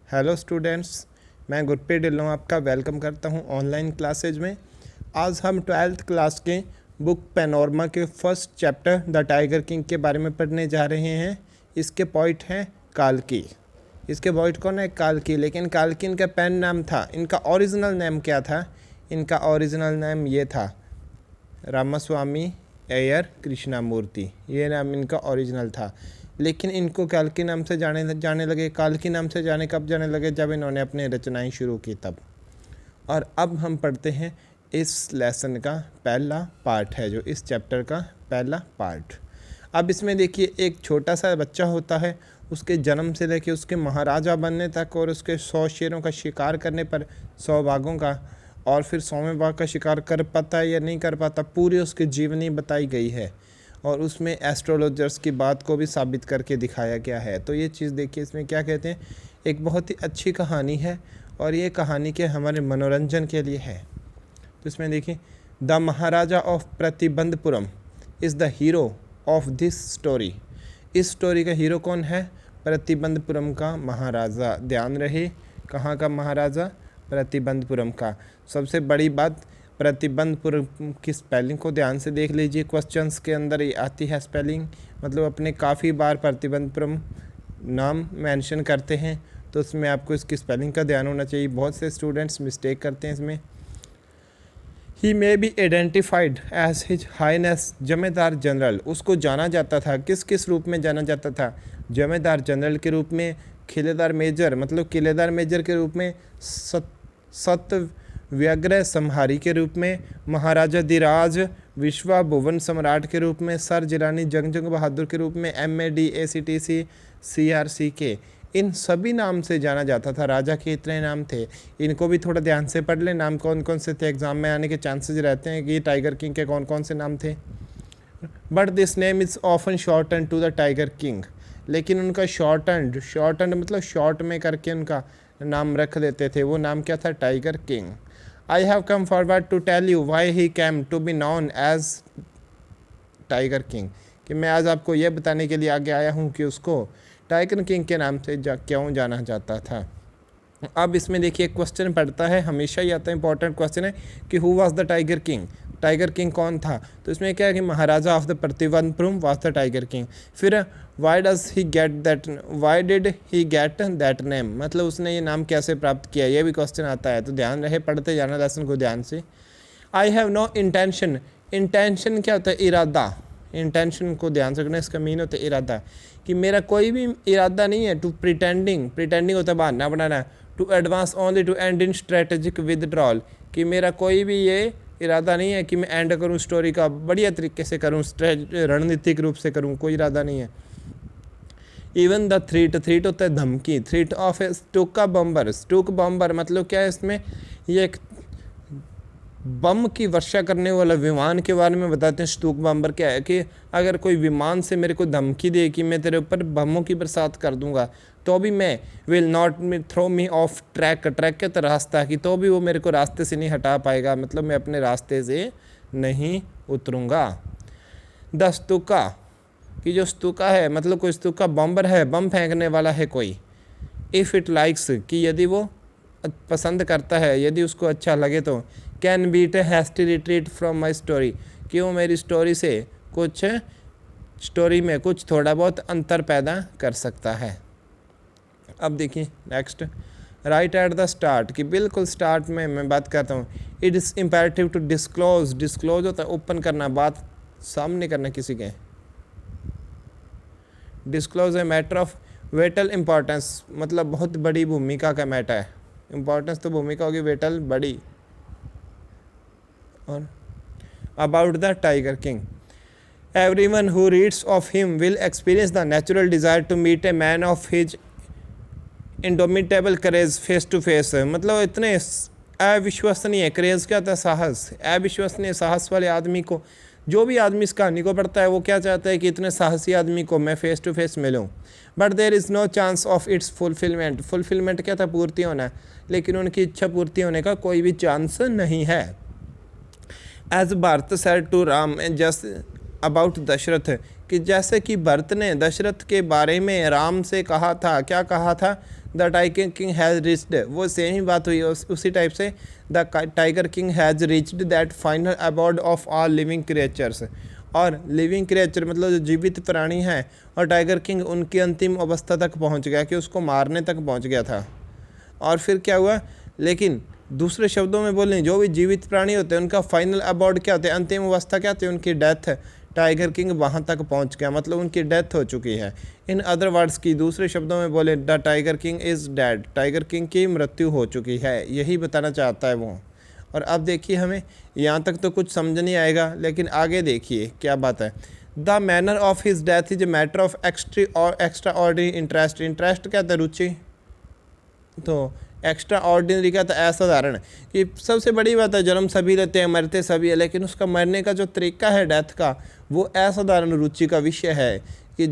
Hello students, मैं गुरप्रीत ढिल्लों आपका welcome करता हूं ऑनलाइन क्लासेज में। आज हम 12th क्लास के बुक पैनोरमा के first chapter the tiger king के बारे में पढ़ने जा रहे हैं। इसके पॉइंट हैं काल्की। इसके पॉइंट कौन है? काल्की। लेकिन काल्की इनका पेन नाम था। इनका ओरिजिनल नेम क्या था? इनका ओरिजिनल नेम ये था रामास्वामी अय्यर कृष्णामूर्ति। ये नाम इनका ओरिजिनल था, लेकिन इनको काल्की नाम से जाने लगे। काल्की नाम से कब जाने लगे? जब इन्होंने अपनी रचनाएं शुरू की तब। और अब हम पढ़ते हैं इस लेसन का पहला पार्ट है, जो इस चैप्टर का पहला पार्ट। अब इसमें देखिए, एक छोटा सा बच्चा होता है, उसके जन्म से लेकर उसके महाराजा बनने तक और उसके 100 शेरों का शिकार करने पर 100 बाघों का, और फिर 100वें बाघ का शिकार कर पाता है या नहीं कर पाता, पूरी उसकी जीवनी बताई गई है। और उसमें एस्ट्रोलॉजर्स की बात को भी साबित करके दिखाया गया है। तो ये चीज़ देखिए, इसमें क्या कहते हैं, एक बहुत ही अच्छी कहानी है और ये कहानी के हमारे मनोरंजन के लिए है। तो इसमें देखिए, the Maharaja of Pratibandapuram is the hero of this story. इस स्टोरी का हीरो कौन है? प्रतिबंधपुरम का महाराजा। ध्यान रहे, कहाँ का महाराजा? प्रतिबंधपुरम का। सबसे बड़ी बात, प्रतिबंधपुरम की स्पेलिंग को ध्यान से देख लीजिए। क्वेश्चंस के अंदर ये आती है स्पेलिंग, मतलब अपने काफ़ी बार प्रतिबंधपुरम नाम मेंशन करते हैं, तो उसमें आपको इसकी स्पेलिंग का ध्यान होना चाहिए। बहुत से स्टूडेंट्स मिस्टेक करते हैं इसमें। He may be identified as his highness jemadar general. उसको जाना जाता था, किस किस रूप में जाना जाता था? जमेदार जनरल के रूप में, किलेदार मेजर मतलब किलेदार मेजर के रूप में, सतव्यग्रह संहारी के रूप में, महाराजा धीराज विश्वा भुवन सम्राट के रूप में, सर जिरानी जंग बहादुर के रूप में, MAD ACTC CRCK, इन सभी नाम से जाना जाता था। राजा के इतने नाम थे, इनको भी थोड़ा ध्यान से पढ़ लें। नाम कौन कौन से थे, एग्जाम में आने के चांसेस रहते हैं कि टाइगर किंग के कौन कौन से नाम थे। But this name is often shorten to the tiger king. लेकिन उनका शॉर्टन मतलब शॉर्ट में करके उनका नाम रख देते थे। वो नाम क्या था? Tiger king. I have come forward to tell you why he came to be known as tiger king. कि मैं आज आपको यह बताने के लिए आगे आया हूँ कि उसको टाइगर किंग के नाम से क्यों जाना जाता था। अब इसमें देखिए, क्वेश्चन पढ़ता है, हमेशा ही आता है, इंपॉर्टेंट क्वेश्चन है कि who was the tiger king. Tiger king कौन था? तो इसमें क्या है कि Maharaja of the Pratibandapuram was the tiger king. फिर why did he get that name, मतलब उसने ये नाम कैसे प्राप्त किया, ये भी क्वेश्चन आता है। तो ध्यान रहे, पढ़ते जाना लेसन को ध्यान से। I have no intention. Intention क्या होता है? इरादा। इंटेंशन को ध्यान से रखना, इसका मीन होता है इरादा, कि मेरा कोई भी इरादा नहीं है। टू प्रिटेंडिंग होता है बहाना बनाना। To advance only to end in strategic withdrawal, कि मेरा कोई भी ये इरादा नहीं है कि मैं एंड करूं स्टोरी का, बढ़िया तरीके से करूं, रणनीतिक रूप से करूं, कोई इरादा नहीं है। इवन द थ्रीट होता है धमकी। थ्रीट ऑफ ए स्टूका बम्बर मतलब क्या है? इसमें ये एक बम की वर्षा करने वाला विमान के बारे में बताते हैं। स्टूक बम्बर क्या है कि अगर कोई विमान से मेरे को धमकी दे कि मैं तेरे ऊपर बमों की बरसात कर दूंगा, तो भी मैं will not throw me off track के तो रास्ता कि तो भी वो मेरे को रास्ते से नहीं हटा पाएगा, मतलब मैं अपने रास्ते से नहीं उतरूँगा। द स्तूका, कि जो स्तूका है मतलब कोई स्तूका बम्बर है, बम फेंकने वाला है कोई। इफ़ इट लाइक्स, कि यदि वो पसंद करता है, यदि उसको अच्छा लगे तो। Can beat a hasty retreat from my story, कि वो मेरी स्टोरी में कुछ थोड़ा बहुत अंतर पैदा कर सकता है। अब देखिए next, right at the start, कि बिल्कुल स्टार्ट में मैं बात करता हूँ। It is imperative to disclose होता है ओपन करना, बात सामने करना किसी के। Disclose a matter of vital importance, मतलब बहुत बड़ी भूमिका का मैटर है। इम्पॉर्टेंस तो भूमिका होगी, वेटल बड़ी। और about the tiger king, everyone who reads of him will experience the natural desire to meet a man of his indomitable courage face to face, मतलब इतने अविश्वसनीय, करेज क्या होता है? साहस। अविश्वसनीय साहस वाले आदमी को, जो भी आदमी इस कहानी को पढ़ता है वो क्या चाहता है कि इतने साहसी आदमी को मैं फेस टू फेस मिलूं। But there is no chance of its fulfilment क्या था? पूर्ति होना। लेकिन उनकी इच्छा पूर्ति होने का कोई भी चांस नहीं है। As Bharat said to Ram just about Dasharath, कि जैसे कि भरत ने दशरथ के बारे में राम से कहा था, क्या कहा था, the tiger king has reached, वो सेम ही बात हुई उसी टाइप से, the tiger king has reached that final abode of all living creatures, और लिविंग क्रिएचर मतलब जो जीवित प्राणी हैं, और टाइगर किंग उनकी अंतिम अवस्था तक पहुंच गया कि उसको मारने तक पहुंच गया था। और फिर क्या हुआ, लेकिन दूसरे शब्दों में बोलें, जो भी जीवित प्राणी होते हैं उनका फाइनल अबॉर्ड क्या होता है, अंतिम अवस्था क्या होती है, उनकी डेथ। टाइगर किंग वहाँ तक पहुँच गया, मतलब उनकी डेथ हो चुकी है। इन अदर वर्ड्स की दूसरे शब्दों में बोले, the tiger king is dead, tiger king की मृत्यु हो चुकी है, यही बताना चाहता है वो। और अब देखिए, हमें यहाँ तक तो कुछ समझ नहीं आएगा, लेकिन आगे देखिए क्या बात है। The manner of his death is a matter of extra ordinary interest, interest क्या था, रुचि, तो एक्स्ट्रा ऑर्डिनरी क्या था, असाधारण, कि सबसे बड़ी बात है जन्म सभी लेते हैं, मरते सभी है, लेकिन उसका मरने का जो तरीका है डेथ का, वो असाधारण रुचि का विषय है, कि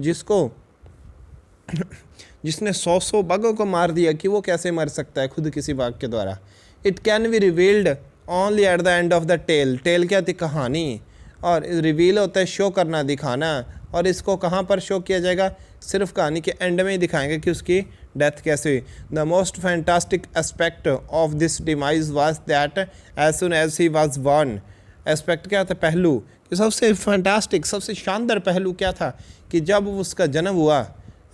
जिसने 100 बाघों को मार दिया कि वो कैसे मर सकता है खुद किसी बाघ के द्वारा। It can be revealed only at the end of the tale, tale क्या थी, कहानी, और रिवील होता है शो करना, दिखाना, और इसको कहाँ पर शो किया जाएगा, सिर्फ कहानी के एंड में ही दिखाएंगे कि उसकी डेथ कैसे हुई। The most fantastic aspect of this demise was that as soon as he was born, aspect क्या था, पहलू, कि सबसे फैंटास्टिक, सबसे शानदार पहलू क्या था, कि जब उसका जन्म हुआ,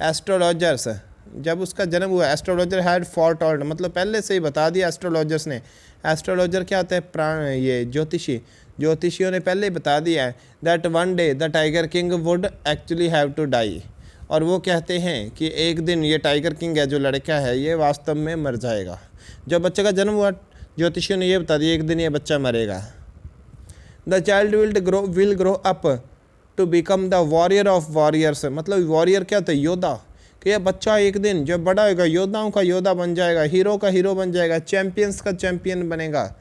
एस्ट्रोलॉजर्स, जब उसका जन्म हुआ, एस्ट्रोलॉजर हैड फोरटोल्ड, मतलब पहले से ही बता दिया एस्ट्रोलॉजर्स ने। एस्ट्रोलॉजर क्या होता है, प्राण, ये ज्योतिषी, ज्योतिषियों ने पहले ही बता दिया है, that one day the tiger king would actually have to die, और वो कहते हैं कि एक दिन ये टाइगर किंग है, जो लड़का है, ये वास्तव में मर जाएगा। जब बच्चे का जन्म हुआ, ज्योतिषियों ने ये बता दिया एक दिन ये बच्चा मरेगा। The child will grow up to become the warrior of warriors, मतलब वॉरियर क्या होता है, योद्धा, कि यह बच्चा एक दिन जब बड़ा होगा योद्धाओं का योद्धा बन जाएगा, हीरो का हीरो बन जाएगा, चैंपियंस का चैंपियन बनेगा।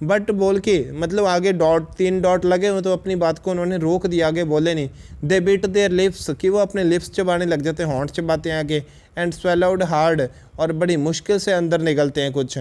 बट बोल के मतलब आगे तीन डॉट लगे हुए, तो अपनी बात को उन्होंने रोक दिया, आगे बोले नहीं। दे बिट देयर लिप्स, कि वो अपने लिप्स चबाने लग जाते हैं, होंठ चबाते हैं आगे। एंड स्वेलोड हार्ड, और बड़ी मुश्किल से अंदर निकलते हैं कुछ।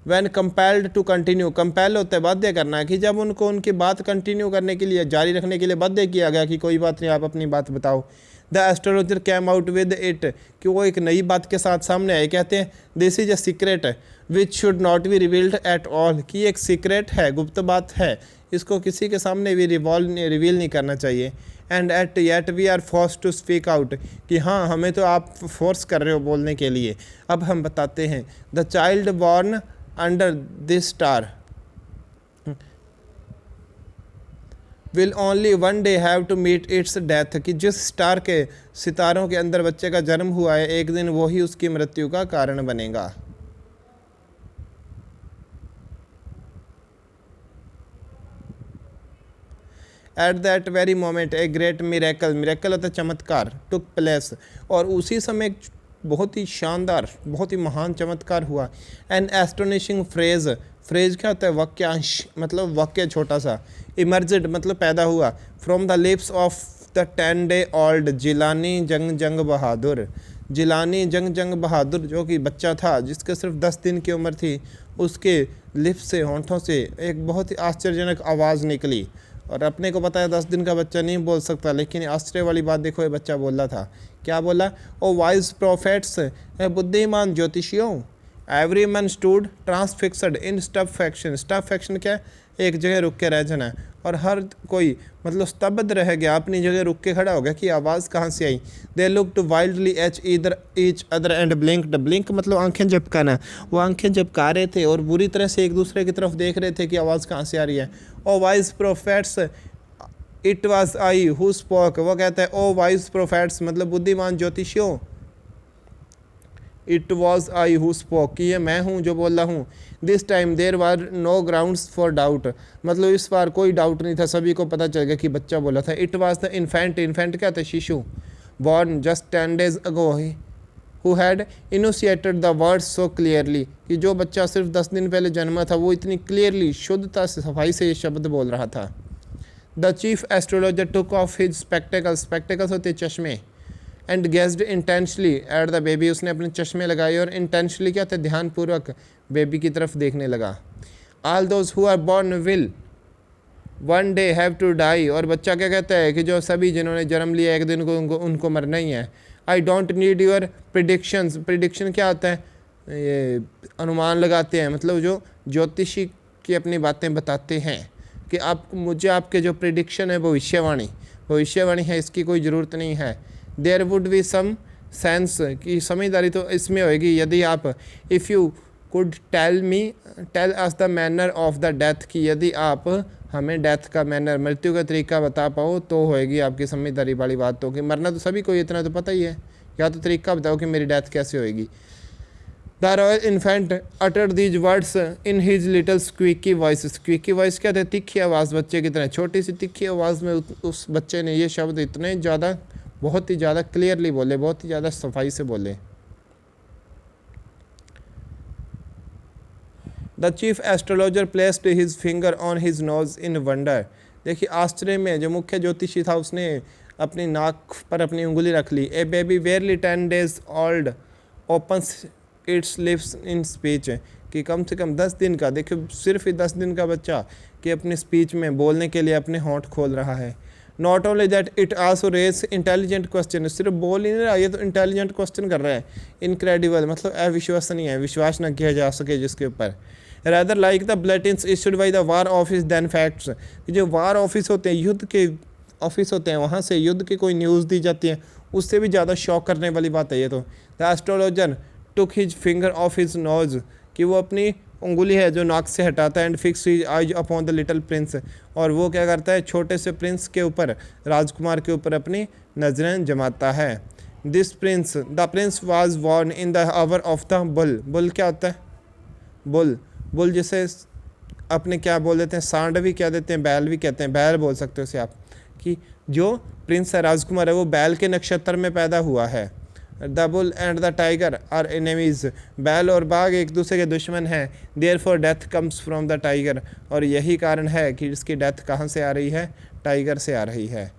When compelled to continue, compel होता है बाध्य करना, कि जब उनको उनकी बात कंटिन्यू करने के लिए, जारी रखने के लिए बाध्य किया गया कि कोई बात नहीं, आप अपनी बात बताओ। The astrologer came out with it, कि वो एक नई बात के साथ सामने आए, कहते हैं this is a secret which should not be revealed at all, कि एक सीक्रेट है, गुप्त बात है, इसको किसी के सामने भी रिवील नहीं करना चाहिए। And at yet we are force to speak out, कि हाँ हमें तो आप फोर्स कर रहे हो बोलने के लिए, अब हम बताते हैं। The child born under this star will only one day have to meet its death, कि जिस स्टार के, सितारों के अंदर बच्चे का जन्म हुआ है, एक दिन वो ही उसकी मृत्यु का कारण बनेगा। At that very moment a great miracle, miracle होता है चमत्कार, टुक प्लेस, और उसी समय एक बहुत ही शानदार, बहुत ही महान चमत्कार हुआ। एन एस्टोनिशिंग फ्रेज, फ्रेज क्या होता है, वाक्यांश, मतलब वाक्य छोटा सा। इमर्जेड मतलब पैदा हुआ, from the lips of the 10 day old Jilani जंग बहादुर, जिलानी जंग बहादुर, जो कि बच्चा था जिसके सिर्फ 10 दिन की उम्र थी, उसके लिप्स से, होंठों से एक बहुत ही आश्चर्यजनक आवाज़ निकली। और अपने को पता है 10 दिन का बच्चा नहीं बोल सकता, लेकिन आश्चर्य वाली बात देखो, ये बच्चा बोला था, क्या बोला, ओ वाइज प्रोफेट्स, बुद्धिमान ज्योतिषियों, एवरी मैन स्टूड ट्रांसफिक्सड इन स्टफेक्शन, स्टफेक्शन क्या है, एक जगह रुक के रह जाना, और हर कोई मतलब स्तब्ध रह गया, अपनी जगह रुक के खड़ा हो गया कि आवाज़ कहाँ से आई। They look to wildly each other and blinked, blink मतलब आंखें झपकाना, वो आंखें झपका रहे थे और बुरी तरह से एक दूसरे की तरफ देख रहे थे कि आवाज़ कहाँ से आ रही है। O wise prophets it was I who spoke, वो कहता है ओ वाइज प्रोफेट्स मतलब बुद्धिमान ज्योतिषियों, it was I who spoke, कि ये मैं हूँ जो बोल रहा हूँ। This time there were no grounds for doubt, मतलब इस बार कोई डाउट नहीं था, सभी को पता चल गया कि बच्चा बोला था। It was the infant, infant क्या था, शिशु, born just 10 days ago, who had initiated the words so clearly, कि जो बच्चा सिर्फ 10 दिन पहले जन्मा था वो इतनी क्लियरली, शुद्धता से, सफाई से ये शब्द बोल रहा था। The chief astrologer took off his spectacles, spectacles होते चश्मे, and gazed intently at the baby, उसने अपने चश्मे लगाए और इंटेंशली क्या था, ध्यानपूर्वक बेबी की तरफ देखने लगा। All those who are born will one day have to die, और बच्चा क्या कहता है कि जो सभी जिन्होंने जन्म लिया एक दिन को उनको मरना ही है। I don't need your predictions, prediction क्या होता है, ये अनुमान लगाते हैं, मतलब जो ज्योतिषी की अपनी बातें बताते हैं कि आप मुझे आपके जो प्रिडिक्शन है भविष्यवाणी है, इसकी कोई ज़रूरत नहीं है। There would be some sense, की समझदारी तो इसमें होएगी यदि आप if you could tell us the manner of the death, की यदि आप हमें डेथ का मैनर, मृत्यु का तरीका बता पाओ तो होएगी आपकी समझदारी वाली बात। तो कि मरना तो सभी को इतना तो पता ही है, या तो तरीका बताओ कि मेरी डेथ कैसे होएगी। The royal infant uttered these words in his little squeaky voice, squeaky voice क्या थे, तीखी आवाज़, बच्चे की तरह छोटी सी तीखी आवाज़ में उस बच्चे ने ये शब्द इतने ज़्यादा, बहुत ही ज़्यादा क्लियरली बोले, बहुत ही ज़्यादा सफाई से बोले। The chief astrologer placed his finger on his nose in wonder, देखिए आश्चर्य में जो मुख्य ज्योतिषी था उसने अपनी नाक पर अपनी उंगली रख ली। A baby barely 10 days old opens its lips in speech, कि कम से कम 10 दिन का, देखिए सिर्फ ही 10 दिन का बच्चा कि अपने स्पीच में बोलने के लिए अपने होंठ खोल रहा है। Not only that it also raise intelligent question, सिर्फ बोल ही नहीं रहा, ये तो इंटेलिजेंट क्वेश्चन कर रहा है। इनक्रेडिबल मतलब अविश्वसनीय है, विश्वास न किया जा सके जिसके ऊपर। Rather like the bulletins issued by the war office than facts, जो वार ऑफिस होते हैं, युद्ध के ऑफिस होते हैं, वहाँ से युद्ध की कोई न्यूज़ दी जाती है, उससे भी ज़्यादा शॉक करने वाली बात है ये तो। The astrologer took his finger of his nose, कि वो अपनी उंगली है जो नाक से हटाता है, and fix his eyes upon the little Prince, और वो क्या करता है छोटे से प्रिंस के ऊपर, राजकुमार के ऊपर अपनी नजरें जमाता है। This Prince, the Prince was born in the hour of the bull, bull क्या होता है, बुल, बुल जिसे अपने क्या बोल देते हैं, सांड भी कह देते हैं, बैल भी कहते हैं, बैल बोल सकते हो उसे आप, कि जो प्रिंस है राजकुमार है वो बैल के नक्षत्र में पैदा हुआ है। The bull and the tiger are enemies, बैल और बाघ एक दूसरे के दुश्मन हैं। Therefore death comes from the tiger, और यही कारण है कि इसकी डेथ कहाँ से आ रही है, टाइगर से आ रही है।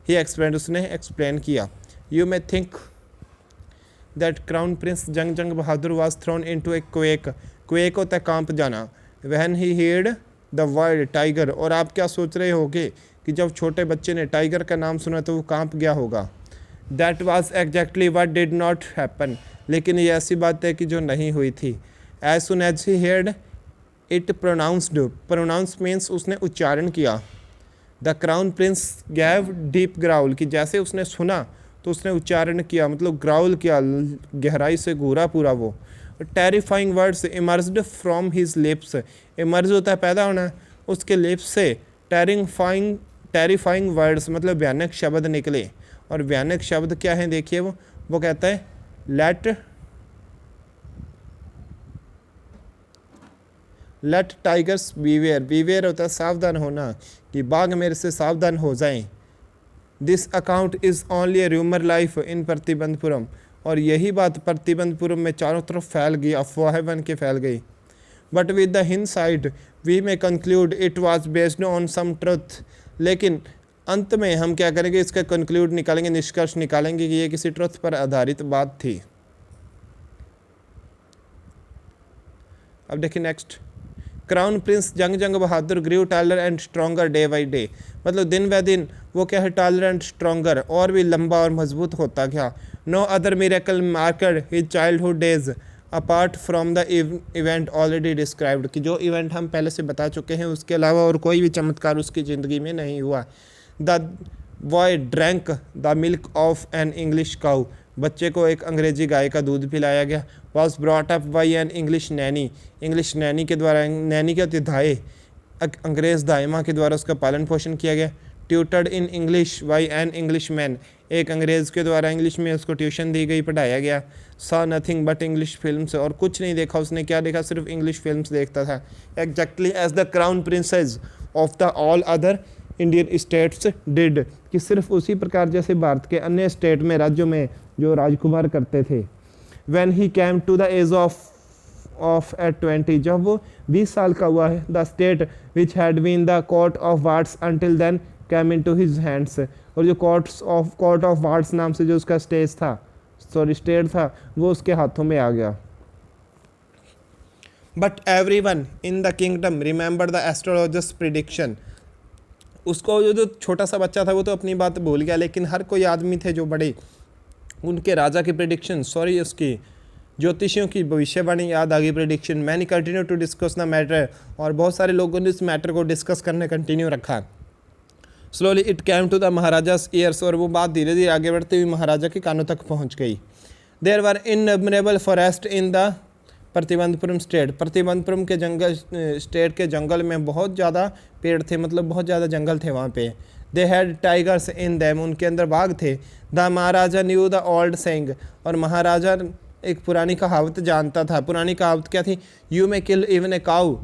ही एक्सप्लेन, उसने एक्सप्लेन किया। You may think that crown prince Jung Bahadur was thrown into a quake, quake होता है कांप जाना, when he heard the word tiger, और आप क्या सोच रहे होगे कि जब छोटे बच्चे ने टाइगर का नाम सुना तो वो कांप गया होगा। That was exactly what did not happen, लेकिन ये ऐसी बात है कि जो नहीं हुई थी। As soon as he had it pronounced, pronounce means उसने उच्चारण किया। The crown prince gave deep growl, कि जैसे उसने सुना तो उसने उच्चारण किया, मतलब ग्राउल किया, गहराई से घूरा पूरा वो। Terrifying words emerged from his lips, emerge होता है पैदा होना, उसके लिप्स से टेरिफाइंग वर्ड्स मतलब भयानक शब्द निकले। और भयानक शब्द क्या है देखिए, वो कहता है लेट टाइगर्स बीवेयर, बीवेयर होता है सावधान होना, कि बाघ मेरे से सावधान हो जाएं। This account is only A rumour life in Pratibandapuram, और यही बात प्रतिबंधपुरम में चारों तरफ फैल गई, अफवाहें बन के फैल गई। But with the hindsight we may conclude it was based on some truth, लेकिन अंत में हम क्या करेंगे, इसका कंक्लूड निकालेंगे, निष्कर्ष निकालेंगे कि ये किसी ट्रुथ पर आधारित बात थी। अब देखिए next, crown prince Jung Bahadur grew taller and stronger day by day, मतलब दिन ब दिन वो क्या है, टालर एंड स्ट्रॉन्गर, और भी लंबा और मजबूत होता गया। No other miracle marked his childhood days apart from the event already described, कि जो इवेंट हम पहले से बता चुके हैं उसके अलावा और कोई भी चमत्कार उसकी ज़िंदगी में नहीं हुआ। The boy drank the milk of an English cow, बच्चे को एक अंग्रेजी गाय का दूध पिलाया गया। Was brought up by an English Naini, English Naini के द्वारा, नैनी के होती धाए, अंग्रेज़ दाइमा के द्वारा उसका पालन पोषण किया गया। Tutored in English by an English man, एक अंग्रेज़ के द्वारा इंग्लिश में उसको ट्यूशन दी गई, पढ़ाया गया। Saw nothing but English films, और कुछ नहीं देखा उसने, क्या देखा, सिर्फ इंग्लिश फिल्म्स देखता था। Exactly as the crown princes of the all other Indian states did, कि सिर्फ उसी प्रकार जैसे भारत के अन्य स्टेट में, राज्यों में जो राजकुमार करते थे। When he came to the age of eight 20, जब वो 20 साल का हुआ है, the state which had been the court of wards until then came into his hands, और जो कोर्ट ऑफ वार्ड्स नाम से जो उसका स्टेट था वो उसके हाथों में आ गया। But every one in the kingdom remember the astrologers prediction, उसको जो छोटा सा बच्चा था वो तो अपनी बात भूल गया, लेकिन हर कोई आदमी थे जो बड़े, उनके राजा की प्रेडिक्शन, सॉरी उसकी ज्योतिषियों की भविष्यवाणी याद आ गई, प्रेडिक्शन। मैंने continue to discuss the matter, और बहुत सारे लोगों ने इस मैटर को डिस्कस करने कंटिन्यू रखा। Slowly it came to the Maharaja's ears, और वो बात धीरे धीरे आगे बढ़ती हुई महाराजा के कानों तक पहुंच गई। There were innumerable forest in the Pratibandapuram state, Pratibandapuram के जंगल स्टेट के जंगल में बहुत ज़्यादा पेड़ थे, मतलब बहुत ज़्यादा जंगल थे वहाँ पे। They had tigers in them, उनके अंदर बाघ थे। The Maharaja new the old saying, और महाराजा एक पुरानी कहावत जानता था। पुरानी कहावत क्या थी? You may kill even a cow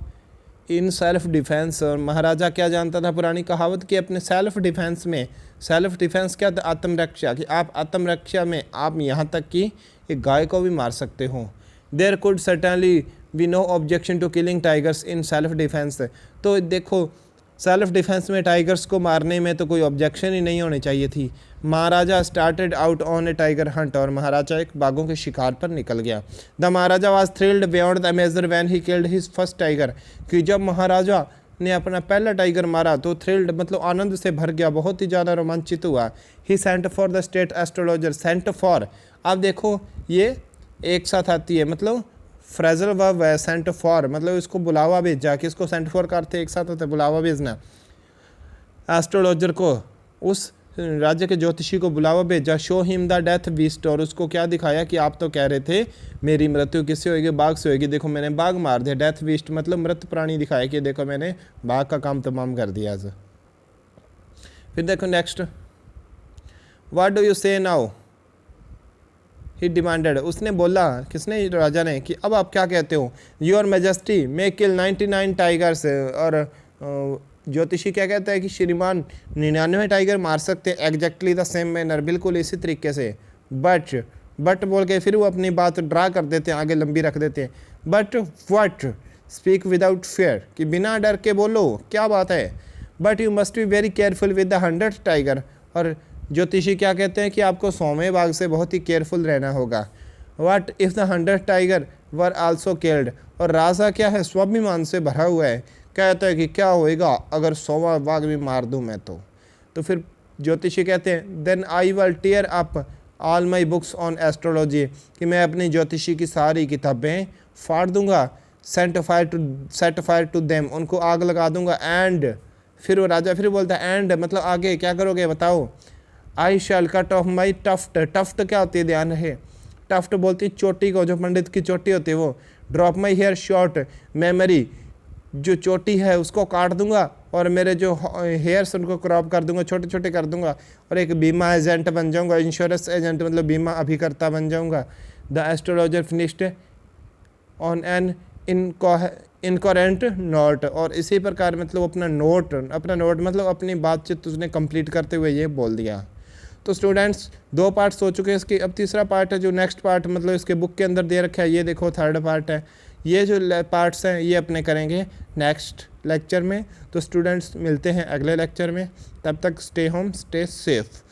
in self defence. और महाराजा क्या जानता था? पुरानी कहावत कि अपने सेल्फ डिफेंस में, सेल्फ डिफेंस क्या था? आत्मरक्षा, कि आप आत्मरक्षा में आप यहाँ तक कि एक गाय को भी मार सकते हो। There could certainly be no objection to killing tigers in self defence. तो देखो, सेल्फ डिफेंस में टाइगर्स को मारने में तो कोई ऑब्जेक्शन ही नहीं होनी चाहिए थी। Maharaja started out on a tiger hunt, और महाराजा एक बाघों के शिकार पर निकल गया। The Maharaja was thrilled beyond the measure when he killed his first tiger, कि जब महाराजा ने अपना पहला टाइगर मारा तो थ्रिल्ड मतलब आनंद से भर गया, बहुत ही ज़्यादा रोमांचित हुआ। He sent for the state astrologer, sent for, अब देखो ये एक साथ आती है, मतलब फ्रेजल वर्ब है। सेंट फॉर मतलब इसको बुलावा भेजा, कि इसको सेंट फॉर करते एक साथ होता है बुलावा भेजना। एस्ट्रोलॉजर को, उस राज्य के ज्योतिषी को बुलावा भेजा। Show him the death beast, और उसको क्या दिखाया कि आप तो कह रहे थे मेरी मृत्यु किससे होगी? बाघ से होगी, देखो मैंने बाघ मार दिया। डेथ बीस्ट मतलब मृत प्राणी दिखाया कि देखो मैंने बाघ का काम तमाम कर दिया। फिर देखो नेक्स्ट, व्हाट डू यू से नाउ, ही डिमांडेड, उसने बोला, किसने? राजा ने, कि अब आप क्या कहते हो? Your majesty may kill 99 tigers, और ज्योतिषी क्या कहता है कि श्रीमान 99 टाइगर मार सकते हैं एग्जैक्टली द सेम मैनर, बिल्कुल इसी तरीके से। बट बोल के फिर वो अपनी बात ड्रा कर देते हैं, आगे लंबी रख देते हैं। But what, speak without fair, कि बिना डर के बोलो, क्या बात है? But you must be very careful with the 100 tiger, और ज्योतिषी क्या कहते हैं कि आपको 100वें बाघ से बहुत ही केयरफुल रहना होगा। What if the 100 tiger were also killed, और राजा क्या है? स्वाभिमान से भरा हुआ है, कहता है कि क्या होएगा अगर 100वां बाघ भी मार दूं मैं तो फिर ज्योतिषी कहते हैं then I will tear up all my books on astrology, कि मैं अपनी ज्योतिषी की सारी किताबें फाड़ दूंगा। सेट फायर टू देम, उनको आग लगा दूंगा। एंड फिर वो राजा फिर बोलता है एंड मतलब आगे क्या करोगे बताओ? I shall cut off my tuft, tuft क्या होती है ध्यान रहे? टफ्ट बोलती चोटी को, जो पंडित की चोटी होती है वो। ड्रॉप माई हेयर शॉर्ट, मैं मेरी जो चोटी है उसको काट दूंगा, और मेरे जो हेयर्स उनको क्रॉप कर दूंगा, छोटे छोटे कर दूंगा, और एक बीमा एजेंट बन जाऊंगा, इंश्योरेंस एजेंट मतलब बीमा अभिकर्ता बन जाऊंगा। The astrologer finished on an incoherent note, और इसी प्रकार मतलब अपना नोट मतलब अपनी बातचीत उसने कंप्लीट करते हुए ये बोल दिया। तो स्टूडेंट्स 2 पार्ट्स हो चुके हैं इसकी, अब तीसरा पार्ट है जो नेक्स्ट पार्ट मतलब इसके बुक के अंदर दे रखा है, ये देखो थर्ड पार्ट है। ये जो पार्ट्स हैं ये अपने करेंगे नेक्स्ट लेक्चर में। तो स्टूडेंट्स मिलते हैं अगले लेक्चर में, तब तक स्टे होम स्टे सेफ।